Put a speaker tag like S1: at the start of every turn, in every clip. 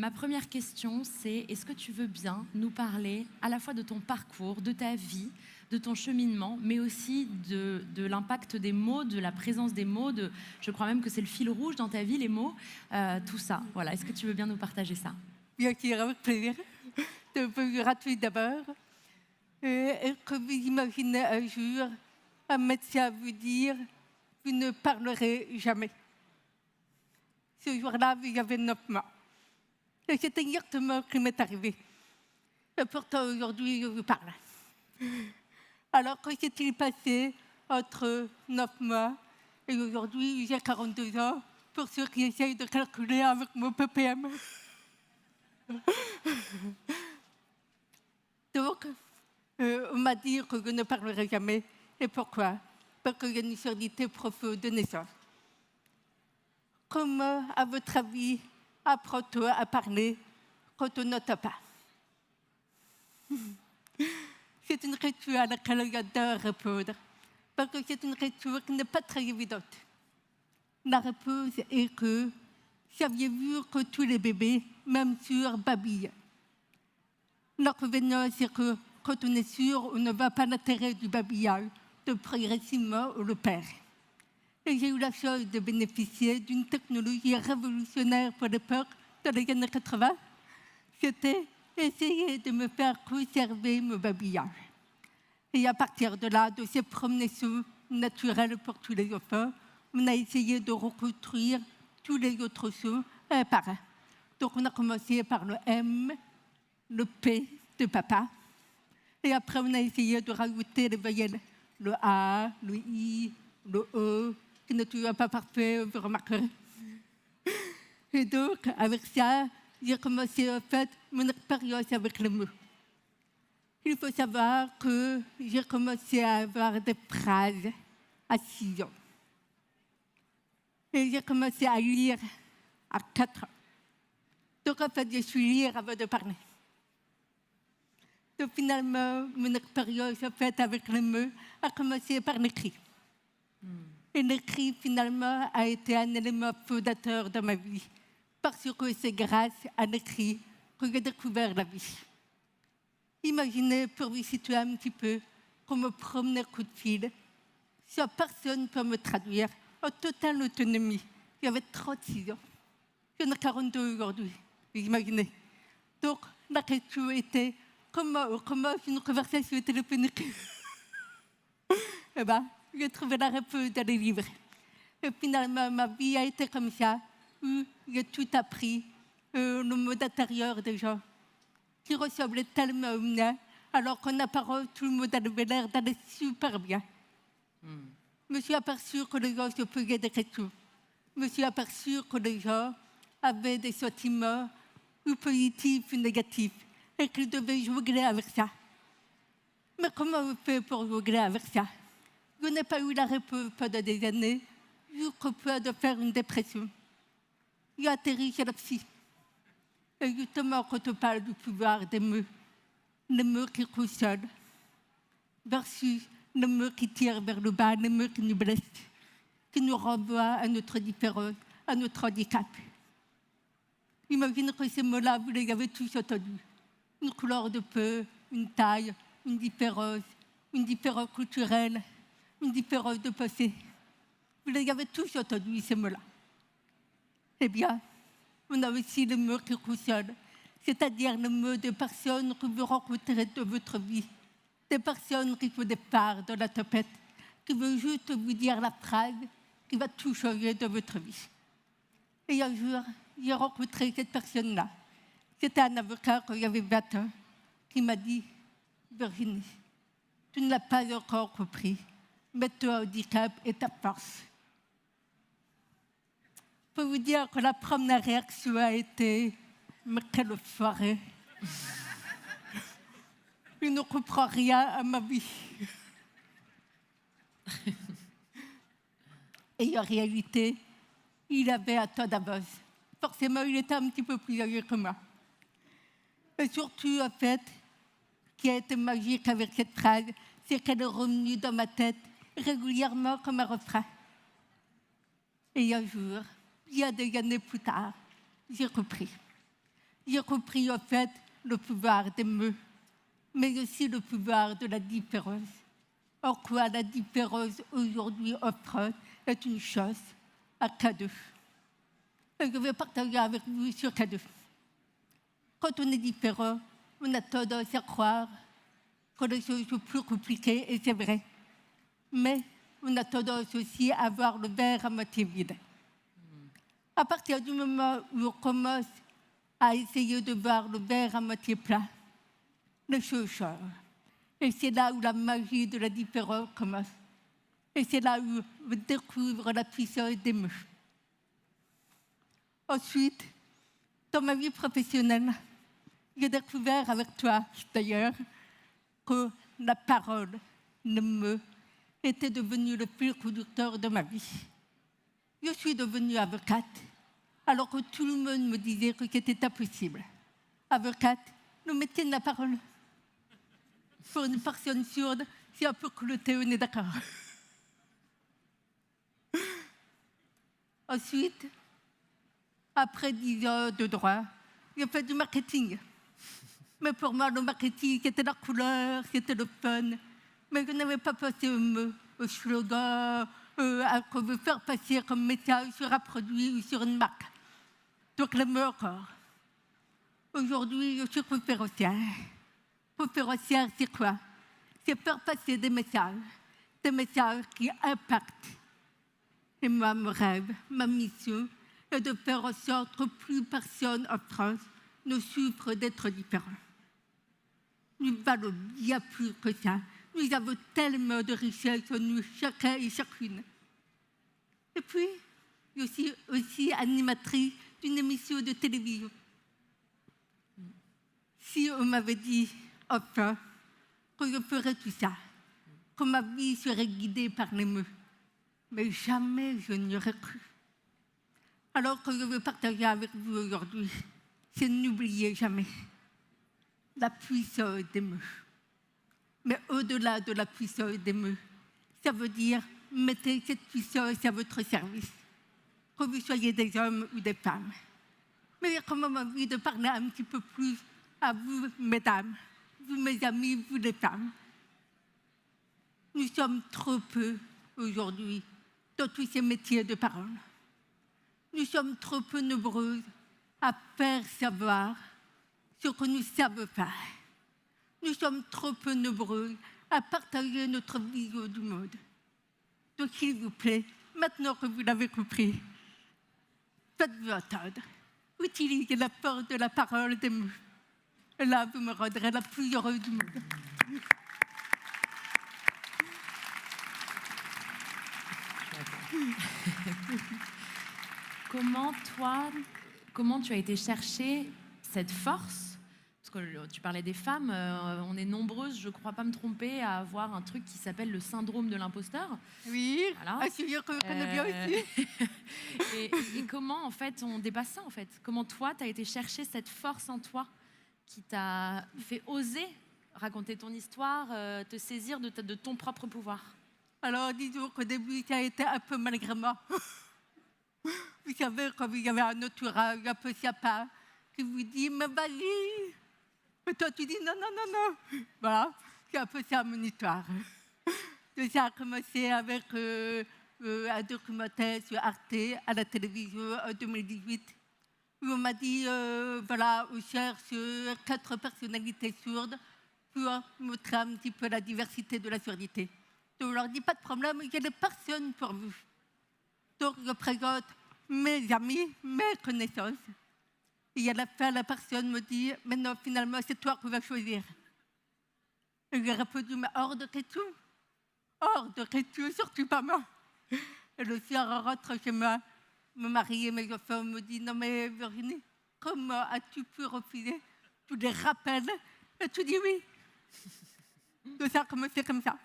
S1: Ma première question, c'est est-ce que tu veux bien nous parler à la fois de ton parcours, de ta vie, de ton cheminement, mais aussi de l'impact des mots, de la présence des mots, je crois même que c'est le fil rouge dans ta vie, les mots, tout ça. Voilà, est-ce que tu veux bien nous partager ça?
S2: Bien sûr, avec plaisir. C'est un peu gratuit d'abord. Est-ce que vous imaginez un jour un médecin vous dire « vous ne parlerez jamais ». Ce jour-là, vous avez 9 mois. Et c'est exactement ce qui m'est arrivé. Et pourtant, aujourd'hui, je vous parle. Alors, que s'est-il passé entre 9 mois et aujourd'hui, j'ai 42 ans, pour ceux qui essayent de calculer avec mon ppm. Donc, on m'a dit que je ne parlerai jamais. Et pourquoi? Parce qu'il y a une surdité profonde de naissance. Comment, à votre avis, apprend-on à parler quand on n'entend pas? C'est une question à laquelle j'adore répondre, parce que c'est une question qui n'est pas très évidente. La réponse est que, saviez-vous que tous les bébés, même sûrs, babillent? L'inconvénient, c'est que quand on est sûr, on ne voit pas l'intérêt du babillage, de progressivement on le perd. Et j'ai eu la chance de bénéficier d'une technologie révolutionnaire pour l'époque, dans les années 80. C'était essayer de me faire conserver mon babillage. Et à partir de là, de ces promenades naturelles pour tous les enfants, on a essayé de reconstruire tous les autres sons un par un. Donc on a commencé par le M, le P de papa. Et après, on a essayé de rajouter les voyelles. Le A, le I, le E, qui ne toujours pas parfait, vous remarquerez. Et donc, avec ça, j'ai commencé en fait mon expérience avec les mots. Il faut savoir que j'ai commencé à avoir des phrases à 6 ans. Et j'ai commencé à lire à 4 ans. Donc, en fait, je suis lire avant de parler. Donc, finalement, mon expérience en fait, avec les mots a commencé par l'écrit. Et l'écrit, finalement, a été un élément fondateur dans ma vie. Parce que c'est grâce à l'écrit que j'ai découvert la vie. Imaginez, pour vous situer un petit peu, qu'on me promenait coup de fil, sans personne pour me traduire, en totale autonomie. J'avais 36 ans. J'en ai 42 aujourd'hui, vous imaginez. Donc, la question était, comment une conversation téléphonique? Eh bien, j'ai trouvé la réponse dans les livres. Et finalement, ma vie a été comme ça, où j'ai tout appris, le mode intérieur des gens, qui ressemblait tellement au mien, alors qu'en apparence, tout le monde avait l'air d'aller super bien. Je me suis aperçu que les gens se posaient des questions. Je me suis aperçu que les gens avaient des sentiments ou positifs ou négatifs, et qu'ils devaient jongler avec ça. Mais comment on fait pour jongler avec ça? Je n'ai pas eu la réponse pendant des années, jusqu'au point de faire une dépression. J'ai atterri chez la psy. Et justement, quand on parle du pouvoir des mots, les mots qui consolent, versus les mots qui tirent vers le bas, les mots qui nous blessent, qui nous renvoient à notre différence, à notre handicap. Imaginez que ces mots-là, vous les avez tous entendus. Une couleur de peau, une taille, une différence culturelle, une différence de passé. Vous les avez tous entendus, ces mots-là. Eh bien, on a aussi les mots qui consolent, c'est-à-dire les mots des personnes que vous rencontrez dans votre vie, des personnes qui font des parts dans la tempête, qui veulent juste vous dire la phrase qui va tout changer dans votre vie. Et un jour, j'ai rencontré cette personne-là. C'était un avocat quand j'avais 20 ans, qui m'a dit « Virginie, tu ne l'as pas encore compris, mais ton handicap est ta force. » Je peux vous dire que la première réaction a été « Mais quelle soirée !» Je ne comprends rien à ma vie. Et en réalité, il avait un temps d'avance. Forcément, il était un petit peu plus âgé que moi. Et surtout, en fait, ce qui a été magique avec cette phrase, c'est qu'elle est revenue dans ma tête régulièrement comme un refrain. Et un jour, bien des années plus tard, j'ai compris. j'ai compris en fait le pouvoir des mots, mais aussi le pouvoir de la différence. En quoi la différence aujourd'hui en France est une chose à cadeau. Et je vais partager avec vous sur cadeau. Quand on est différent, on a tendance à croire que les choses sont plus compliquées, et c'est vrai. Mais on a tendance aussi à voir le verre à moitié vide. À partir du moment où on commence à essayer de voir le verre à moitié plein, les choses changent. Et c'est là où la magie de la différence commence. Et c'est là où on découvre la puissance des mots. Ensuite, dans ma vie professionnelle, j'ai découvert avec toi, d'ailleurs, que la parole, le mot, était devenu le fil conducteur de ma vie. Je suis devenue avocate, alors que tout le monde me disait que c'était impossible. Avocate, le métier de la parole. Pour une personne sourde, c'est un peu clouté, on est d'accord. Ensuite, après 10 ans de droit, j'ai fait du marketing. Mais pour moi, le marketing, c'était la couleur, c'était le fun. Mais je n'avais pas passé au mot, au slogan, à qu'on veut faire passer comme message sur un produit ou sur une marque. Donc le mot encore. Aujourd'hui, je suis conférencière. Conférencière, c'est quoi? C'est faire passer des messages qui impactent. Et moi, mon rêve, ma mission, est de faire en sorte que plus personne en France ne souffre d'être différent. Nous valons bien plus que ça. Nous avons tellement de richesses en nous, chacun et chacune. Et puis, je suis aussi animatrice d'une émission de télévision. Si on m'avait dit, enfin, que je ferais tout ça, que ma vie serait guidée par les mots, mais jamais je n'y aurais cru. Alors que je veux partager avec vous aujourd'hui, c'est n'oubliez jamais la puissance des mots. Mais au-delà de la puissance des mots, ça veut dire mettez cette puissance à votre service, que vous soyez des hommes ou des femmes. Mais j'ai quand même envie de parler un petit peu plus à vous, mesdames, vous, mes amis, vous, les femmes. Nous sommes trop peu aujourd'hui dans tous ces métiers de parole. Nous sommes trop peu nombreuses à faire savoir ce que nous savons faire. Nous sommes trop peu nombreux à partager notre vision du monde. Donc, s'il vous plaît, maintenant que vous l'avez compris, faites-vous entendre. Utilisez la force de la parole des mots. Et là, vous me rendrez la plus heureuse du monde.
S1: Comment tu as été chercher cette force? Parce que tu parlais des femmes, on est nombreuses, je ne crois pas me tromper, à avoir un truc qui s'appelle le syndrome de l'imposteur.
S2: Oui, voilà. Je connais bien aussi.
S1: et comment, en fait, on dépasse ça, en fait? Comment toi, tu as été chercher cette force en toi qui t'a fait oser raconter ton histoire, te saisir de ton propre pouvoir?
S2: Alors, disons qu'au début, ça a été un peu malgré moi. Vous savez, quand vous avez un entourage un peu sympa qui vous dit « mais vas-y !» Et toi, tu dis « non, non, non, non !» Voilà, c'est un peu ça mon histoire. Ça a commencé avec un documentaire sur Arte à la télévision en 2018 où on m'a dit voilà, on cherche 4 personnalités sourdes pour montrer un petit peu la diversité de la surdité. Donc on leur dit pas de problème, il y a des personnes pour vous. Donc je présente mes amis, mes connaissances. Et à la fin, la personne me dit « mais non, finalement, c'est toi qui vas choisir ». Et j'ai répondu « mais hors de question, surtout pas moi ». Et le soir, on rentre chez moi, mon mari et mes enfants me disent « non mais Virginie, comment as-tu pu refuser tous les rappels ?» Et tu dis « oui ». Donc ça a commencé comme ça.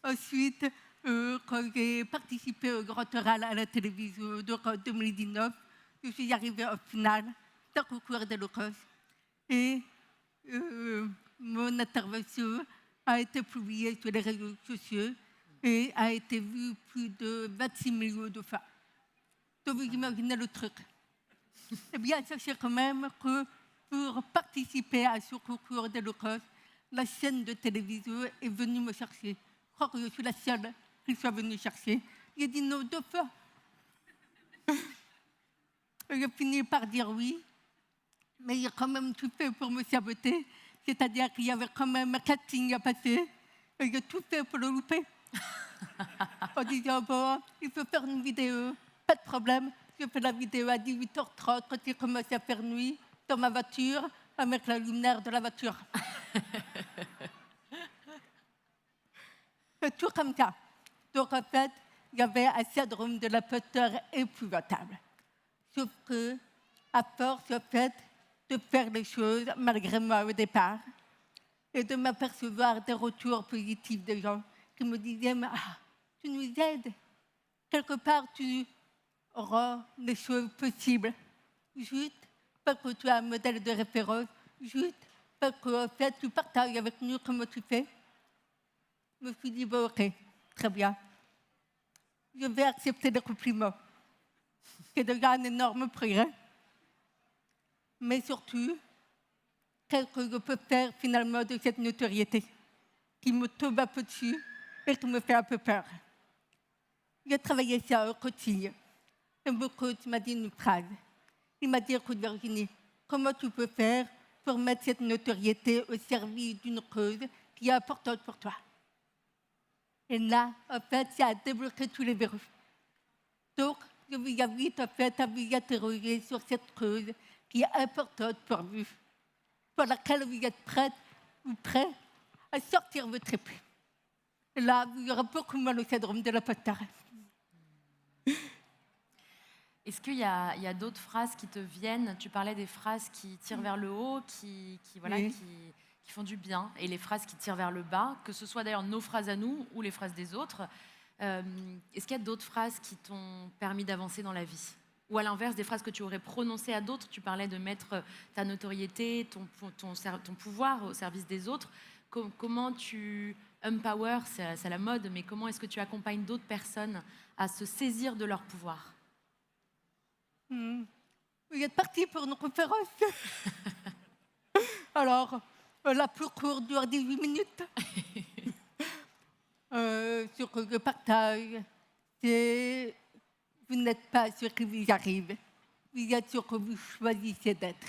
S2: Ensuite, quand j'ai participé au Grand Oral à la télévision, donc en 2019, je suis arrivée au final d'un concours d'éloquence. Et mon intervention a été publiée sur les réseaux sociaux et a été vue plus de 26 millions de fois. Donc vous imaginez le truc. Eh bien, sachez quand même que pour participer à ce concours d'éloquence, la chaîne de télévision est venue me chercher. Je crois que je suis la seule qui soit venue chercher. J'ai dit non 2 fois. J'ai fini par dire oui, mais j'ai quand même tout fait pour me saboter. C'est-à-dire qu'il y avait quand même 4 signes à passer. Et j'ai tout fait pour le louper. En disant, bon, il faut faire une vidéo, pas de problème. Je fais la vidéo à 18h30 quand il commence à faire nuit, dans ma voiture, avec la lumière de la voiture. Et tout comme ça. Donc en fait, il y avait un syndrome de l'imposteur épouvantable. Sauf que, à force, en fait, de faire les choses malgré moi au départ, et de m'apercevoir des retours positifs des gens qui me disaient, mais, tu nous aides. Quelque part, tu rends les choses possibles. Juste parce que tu as un modèle de référence, juste parce que, en fait, tu partages avec nous comment tu fais. Je me suis dit, bon, ok, très bien. Je vais accepter les compliments. C'est déjà un énorme progrès. Mais surtout, qu'est-ce que je peux faire finalement de cette notoriété qui me tombe un peu dessus et qui me fait un peu peur. J'ai travaillé ça au coaching. Et mon coach m'a dit une phrase. Il m'a dit, écoute Virginie, comment tu peux faire pour mettre cette notoriété au service d'une cause qui est importante pour toi? Et là, en fait, ça a débloqué tous les verrous. Donc, je vous invite en fait à vous interroger sur cette cause qui est importante pour vous, pour laquelle vous êtes prête ou prêt à sortir votre épée. Et là, vous aurez beaucoup moins le syndrome de l'imposteur.
S1: Est-ce qu'il y a d'autres phrases qui te viennent? Tu parlais des phrases qui tirent vers le haut, voilà,
S2: Oui.
S1: qui font du bien, et les phrases qui tirent vers le bas, que ce soit d'ailleurs nos phrases à nous ou les phrases des autres. Est-ce qu'il y a d'autres phrases qui t'ont permis d'avancer dans la vie? Ou à l'inverse, des phrases que tu aurais prononcées à d'autres? Tu parlais de mettre ta notoriété, ton pouvoir au service des autres. Comment tu empower, c'est la mode, mais comment est-ce que tu accompagnes d'autres personnes à se saisir de leur pouvoir?
S2: Vous êtes parti pour une conférence. Alors, la plus courte dure 18 minutes. Ce que je partage, c'est vous n'êtes pas ce qui vous arrive. Vous êtes ce que vous choisissez d'être.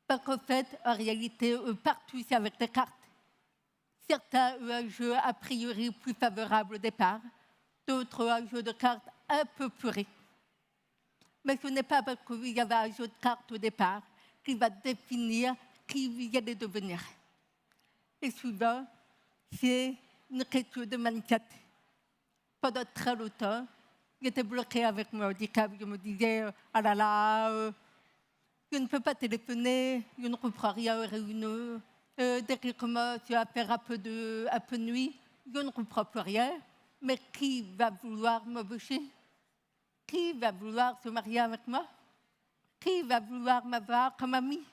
S2: Parce qu'en fait, en réalité, partout, c'est avec des cartes. Certains ont un jeu a priori plus favorable au départ, d'autres ont un jeu de cartes un peu plus riche. Mais ce n'est pas parce que vous avez un jeu de cartes au départ qui va définir qui vous allez devenir. Et souvent, c'est une question de mindset. Pendant très longtemps, j'étais bloquée avec mon handicap. Je me disais, ah là là, je ne peux pas téléphoner, je ne comprends rien aux réunions. Dès qu'il commence à faire un peu de nuit, je ne comprends plus rien. Mais qui va vouloir m'embaucher? Qui va vouloir se marier avec moi? Qui va vouloir m'avoir comme amie?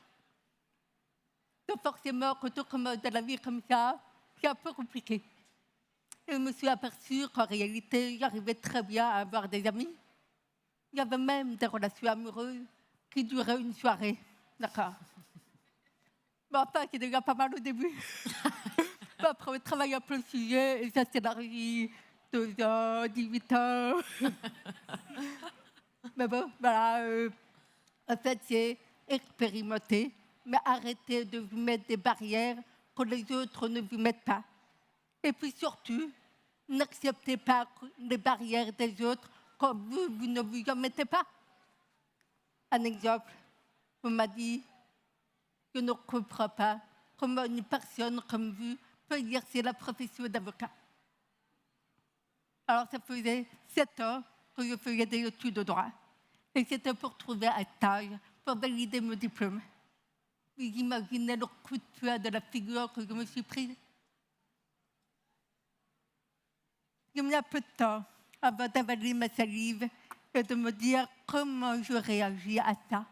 S2: Donc forcément, quand on commence dans la vie comme ça, c'est un peu compliqué. Et je me suis aperçue qu'en réalité, j'arrivais très bien à avoir des amis. Il y avait même des relations amoureuses qui duraient une soirée. D'accord. Mais enfin, c'est déjà pas mal au début. Après, on travaille un peu le sujet et ça s'élargit 2 ans, 18 ans. Mais bon, voilà. En fait, c'est expérimenter, mais arrêtez de vous mettre des barrières que les autres ne vous mettent pas. Et puis surtout, n'acceptez pas les barrières des autres quand vous ne vous en mettez pas. Un exemple, on m'a dit, je ne comprends pas comment une personne comme vous peut exercer la profession d'avocat. Alors ça faisait 7 ans que je faisais des études de droit. Et c'était pour trouver un stage, pour valider mon diplôme. Vous imaginez le coup de poing de la figure que je me suis prise? J'ai mis un peu de temps avant d'avaler ma salive et de me dire comment je réagis à ça.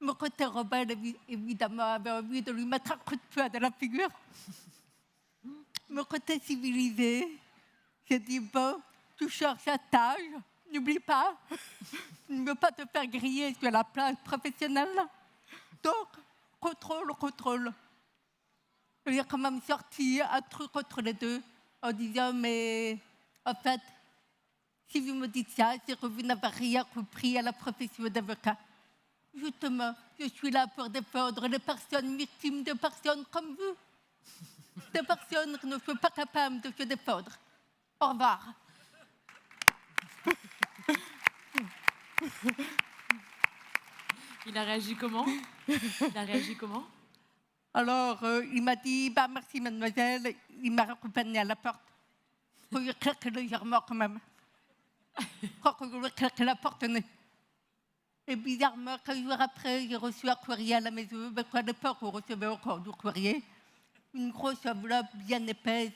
S2: Mon côté rebelle, évidemment, avait envie de lui mettre un coup de poing dans la figure. Mon côté civilisé, j'ai dit, bon, tu cherches un stage, n'oublie pas, ne veux pas te faire griller sur la place professionnelle. Donc, contrôle. Il a quand même sorti un truc entre les deux en disant, mais en fait, si vous me dites ça, c'est que vous n'avez rien compris à la profession d'avocat. Justement, je suis là pour défendre les personnes victimes de personnes comme vous. Des personnes qui ne sont pas capables de se défendre. Au revoir.
S1: Il a réagi comment?
S2: Alors, il m'a dit, merci mademoiselle, il m'a raccompagné à la porte. Il faut lui claquer légèrement quand même. Je crois que je lui ai claqué la porte au nez. Et bizarrement, 15 jours après, j'ai reçu un courrier à la maison. À l'époque, on recevait encore du courrier. Une grosse enveloppe bien épaisse,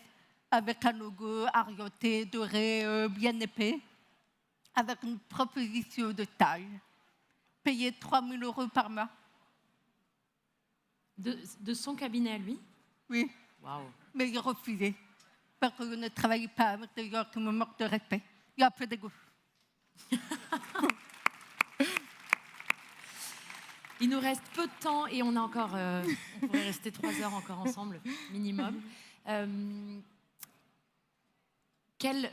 S2: avec un logo argenté, doré, bien épais, avec une proposition de taille. Payer 3 000 € par mois.
S1: De son cabinet à lui?
S2: Oui.
S1: Waouh.
S2: Mais j'ai refusé. Parce que je ne travaille pas avec des gens qui me manquent de respect. Il y a un peu d'égo.
S1: Il nous reste peu de temps et on a encore, on pourrait rester 3 heures encore ensemble, minimum. Quelle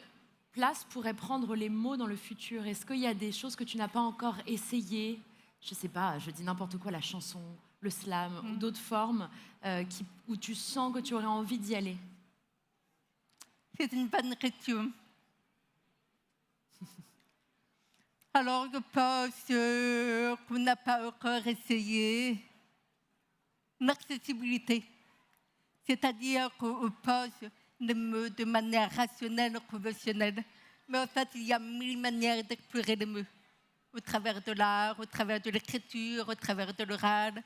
S1: place pourraient prendre les mots dans le futur? Est-ce qu'il y a des choses que tu n'as pas encore essayées? Je ne sais pas, je dis n'importe quoi, la chanson, le slam ou d'autres formes où tu sens que tu aurais envie d'y aller?
S2: C'est une bonne question. Alors, je pense qu'on n'a pas encore essayé l'accessibilité. C'est-à-dire qu'on pose les mots de manière rationnelle ou conventionnelle. Mais en fait, il y a 1000 manières d'explorer les mots. Au travers de l'art, au travers de l'écriture, au travers de l'oral.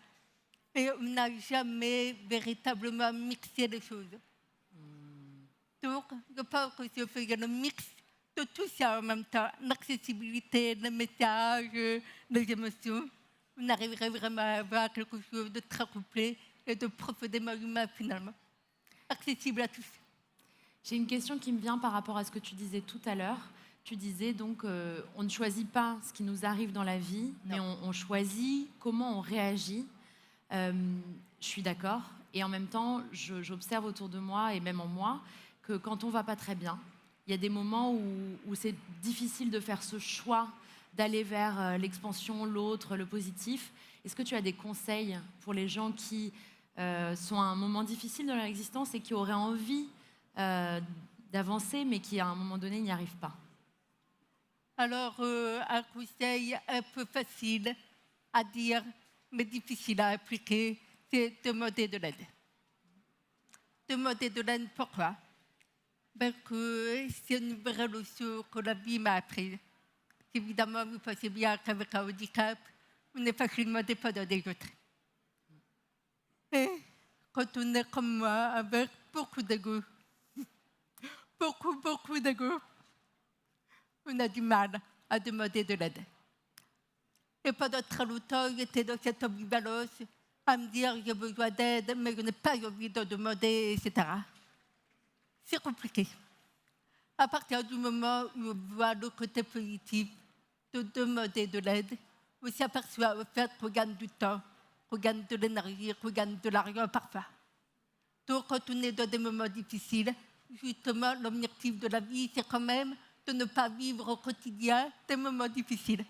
S2: Et on n'a jamais véritablement mixé les choses. Donc, je pense que si on fait le mix de tout ça en même temps, l'accessibilité, le message, les émotions, on arriverait vraiment à avoir quelque chose de très complet et de profondément humain finalement. Accessible à tous.
S1: J'ai une question qui me vient par rapport à ce que tu disais tout à l'heure. Tu disais donc, on ne choisit pas ce qui nous arrive dans la vie, mais on choisit comment on réagit. Je suis d'accord. Et en même temps, j'observe autour de moi et même en moi que quand on ne va pas très bien, il y a des moments où c'est difficile de faire ce choix d'aller vers l'expansion, l'autre, le positif. Est-ce que tu as des conseils pour les gens qui sont à un moment difficile de leur existence et qui auraient envie d'avancer, mais qui à un moment donné n'y arrivent pas?
S2: Alors, un conseil un peu facile à dire, mais difficile à appliquer, c'est demander de l'aide. Demander de l'aide, pourquoi? Parce que c'est une vraie leçon que la vie m'a apprise. Évidemment, vous pensez bien qu'avec un handicap, on est facilement dépendant des autres. Et quand on est comme moi, avec beaucoup d'ego, beaucoup d'ego, on a du mal à demander de l'aide. Et pendant très longtemps, j'étais dans cette ambivalence à me dire j'ai besoin d'aide, mais je n'ai pas envie de demander, etc. C'est compliqué. À partir du moment où on voit le côté positif de demander de l'aide, on s'aperçoit au fait qu'on gagne du temps, qu'on gagne de l'énergie, qu'on gagne de l'argent parfois. Donc, quand on est dans des moments difficiles, justement, l'objectif de la vie, c'est quand même de ne pas vivre au quotidien des moments difficiles.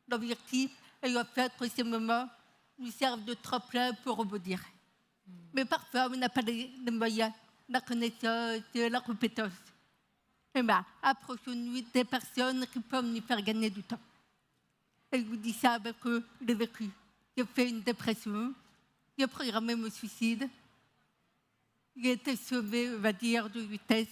S2: L'objectif est en fait que ces moments nous servent de tremplin pour rebondir. Mais parfois, on n'a pas les moyens, la connaissance, la compétence. Eh bien, approchons-nous des personnes qui peuvent nous faire gagner du temps. Et je vous dis ça parce que j'ai vécu. J'ai fait une dépression, j'ai programmé mon suicide, j'ai été sauvée, on va dire, de vitesse.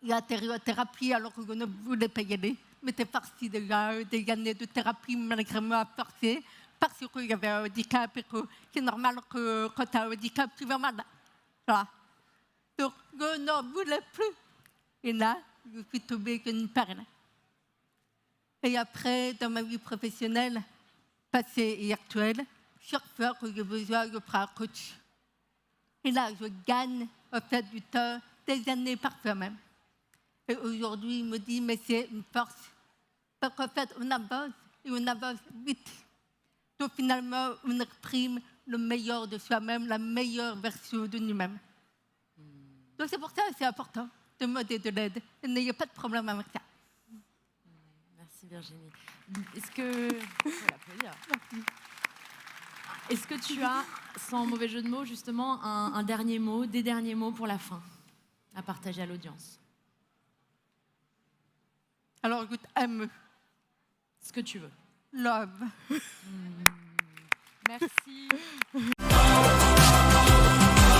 S2: J'ai atterri en thérapie alors que je ne voulais pas y aller. Mais c'est parti déjà des années de thérapie malgré moi forcée parce que j'avais un handicap et que c'est normal que quand tu as un handicap, tu vas mal. Voilà. Donc, je n'en voulais plus. Et là, je suis tombée comme une perle. Et après, dans ma vie professionnelle, passée et actuelle, chaque fois que j'ai besoin, je prends un coach. Et là, je gagne, en fait, du temps, des années parfois même. Et aujourd'hui, il me dit, mais c'est une force. Parce qu'en fait, on avance et on avance vite. Donc finalement, on exprime le meilleur de soi-même, la meilleure version de nous-mêmes. Donc c'est pour ça que c'est important de demander de l'aide. Et n'ayez pas de problème avec ça.
S1: Merci Virginie. Est-ce que... faut l'applaudir. Est-ce que tu as, sans mauvais jeu de mots, justement, un dernier mot, des derniers mots pour la fin, à partager à l'audience?
S2: Alors écoute, aime.
S1: Ce que tu veux.
S2: Love.
S1: Merci.